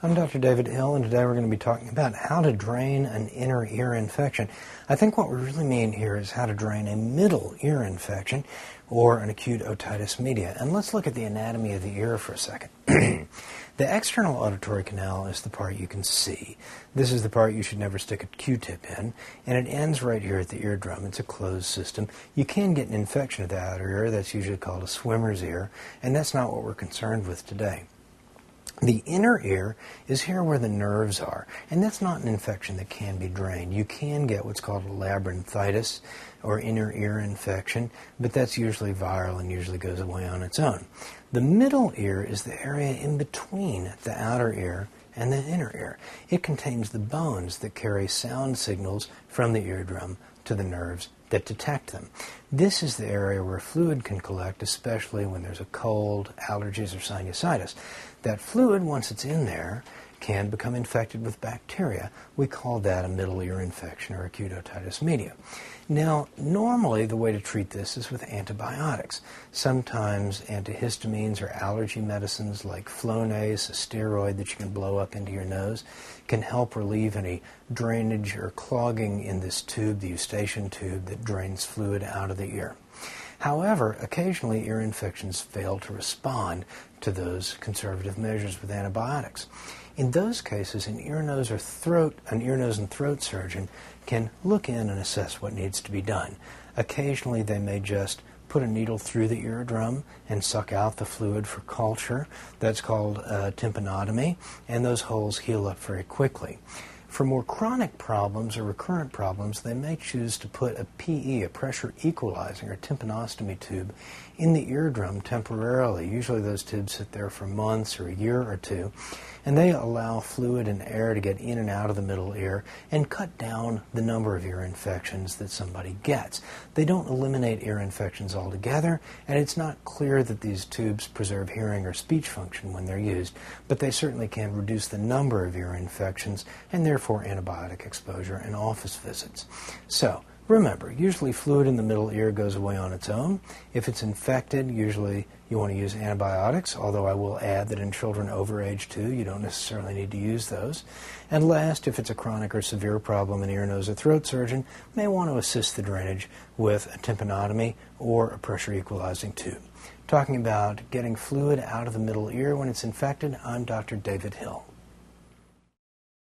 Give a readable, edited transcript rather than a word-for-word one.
I'm Dr. David Hill, and today we're going to be talking about how to drain an inner ear infection. I think what we really mean here is how to drain a middle ear infection or an acute otitis media. And let's look at the anatomy of the ear for a second. The external auditory canal is the part you can see. This is the part you should never stick a Q-tip in, and it ends right here at the eardrum. It's a closed system. You can get an infection of the outer ear. That's usually called a swimmer's ear, and that's not what we're concerned with today. The inner ear is here where the nerves are, and that's not an infection that can be drained. You can get what's called a labyrinthitis or inner ear infection, but that's usually viral and usually goes away on its own. The middle ear is the area in between the outer ear and the inner ear. It contains the bones that carry sound signals from the eardrum to the nerves that detect them. This is the area where fluid can collect, especially when there's a cold, allergies, or sinusitis. That fluid, once it's in there, can become infected with bacteria. We call that a middle ear infection or acute otitis media. Now, normally the way to treat this is with antibiotics. Sometimes antihistamines or allergy medicines like Flonase, a steroid that you can blow up into your nose, can help relieve any drainage or clogging in this tube, the eustachian tube that drains fluid out of the ear. However, occasionally ear infections fail to respond to those conservative measures with antibiotics. In those cases, an ear, nose, and throat surgeon can look in and assess what needs to be done. Occasionally, they may just put a needle through the eardrum and suck out the fluid for culture. That's called tympanotomy, and those holes heal up very quickly. For more chronic problems or recurrent problems, they may choose to put a PE, a pressure equalizing or tympanostomy tube, in the eardrum temporarily. Usually those tubes sit there for months or a year or two, and they allow fluid and air to get in and out of the middle ear and cut down the number of ear infections that somebody gets. They don't eliminate ear infections altogether, and it's not clear that these tubes preserve hearing or speech function when they're used, but they certainly can reduce the number of ear infections and therefore antibiotic exposure and office visits. So, remember, usually fluid in the middle ear goes away on its own. If it's infected, usually you want to use antibiotics, although I will add that in children over age 2, you don't necessarily need to use those. And last, if it's a chronic or severe problem, an ear, nose, or throat surgeon may want to assist the drainage with a tympanotomy or a pressure equalizing tube. Talking about getting fluid out of the middle ear when it's infected, I'm Dr. David Hill.